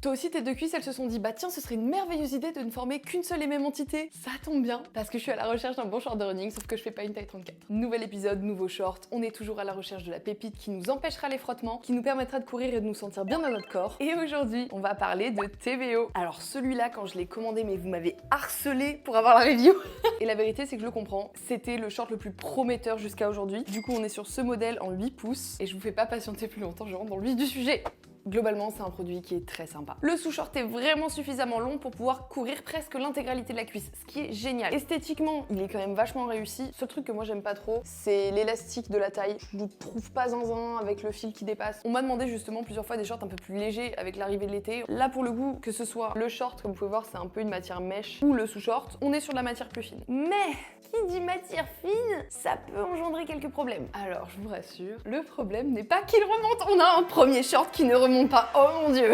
Toi aussi tes deux cuisses elles se sont dit bah tiens ce serait une merveilleuse idée de ne former qu'une seule et même entité. Ça tombe bien parce que je suis à la recherche d'un bon short de running sauf que je fais pas une taille 34. Nouvel épisode, nouveau short, on est toujours à la recherche de la pépite qui nous empêchera les frottements, qui nous permettra de courir et de nous sentir bien dans notre corps. Et aujourd'hui on va parler de TVO. Alors celui-là quand je l'ai commandé mais vous m'avez harcelé pour avoir la review. Et la vérité c'est que je le comprends, c'était le short le plus prometteur jusqu'à aujourd'hui. Du coup on est sur ce modèle en 8 pouces et je vous fais pas patienter plus longtemps, je rentre dans le vif du sujet. Globalement, c'est un produit qui est très sympa. Le sous-short est vraiment suffisamment long pour pouvoir courir presque l'intégralité de la cuisse, ce qui est génial. Esthétiquement, il est quand même vachement réussi. Seul truc que moi j'aime pas trop, c'est l'élastique de la taille. Je ne trouve pas zinzin avec le fil qui dépasse. On m'a demandé justement plusieurs fois des shorts un peu plus légers avec l'arrivée de l'été. Là pour le coup, que ce soit le short, comme vous pouvez voir, c'est un peu une matière mèche, ou le sous-short, on est sur de la matière plus fine. Mais qui dit matière fine, ça peut engendrer quelques problèmes. Alors je vous rassure, le problème n'est pas qu'il remonte. On a un premier short qui ne remonte pas, oh mon dieu.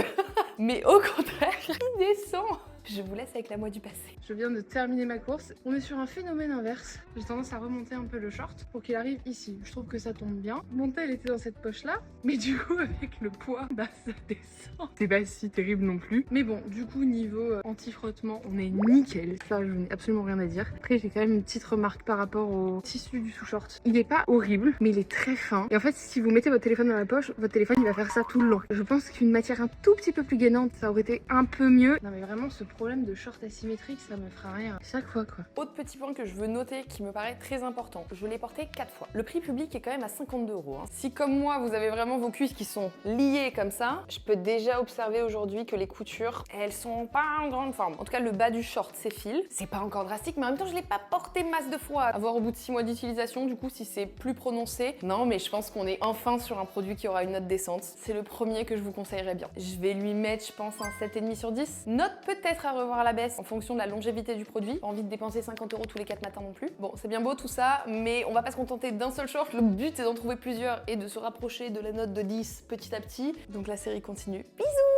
Mais au contraire, il descend. Je vous laisse avec la moi du passé. Je viens de terminer ma course. On est sur un phénomène inverse. J'ai tendance à remonter un peu le short pour qu'il arrive ici. Je trouve que ça tombe bien. Mon tel était dans cette poche-là. Mais du coup, avec le poids, bah ça descend. C'est pas si terrible non plus. Mais bon, du coup, niveau anti-frottement, on est nickel. Ça, je n'ai absolument rien à dire. Après, j'ai quand même une petite remarque par rapport au tissu du sous-short. Il est pas horrible, mais il est très fin. Et en fait, si vous mettez votre téléphone dans la poche, votre téléphone, il va faire ça tout le long. Je pense qu'une matière un tout petit peu plus gainante, ça aurait été un peu mieux. Non mais vraiment, ce problème de short asymétrique, ça me fera rien chaque fois quoi. Autre petit point que je veux noter qui me paraît très important, je l'ai porté 4 fois. Le prix public est quand même à 52 €. Si comme moi vous avez vraiment vos cuisses qui sont liées comme ça, je peux déjà observer aujourd'hui que les coutures, elles sont pas en grande forme. En tout cas le bas du short s'effile. C'est pas encore drastique mais en même temps je l'ai pas porté masse de fois. À voir au bout de 6 mois d'utilisation du coup si c'est plus prononcé. Non mais je pense qu'on est enfin sur un produit qui aura une note décente. C'est le premier que je vous conseillerais bien. Je vais lui mettre je pense un 7,5 sur 10. Note peut-être à revoir à la baisse en fonction de la longévité du produit. Pas envie de dépenser 50 € tous les 4 matins non plus. Bon, c'est bien beau tout ça, mais on va pas se contenter d'un seul short. Le but c'est d'en trouver plusieurs et de se rapprocher de la note de 10 petit à petit. Donc la série continue. Bisous!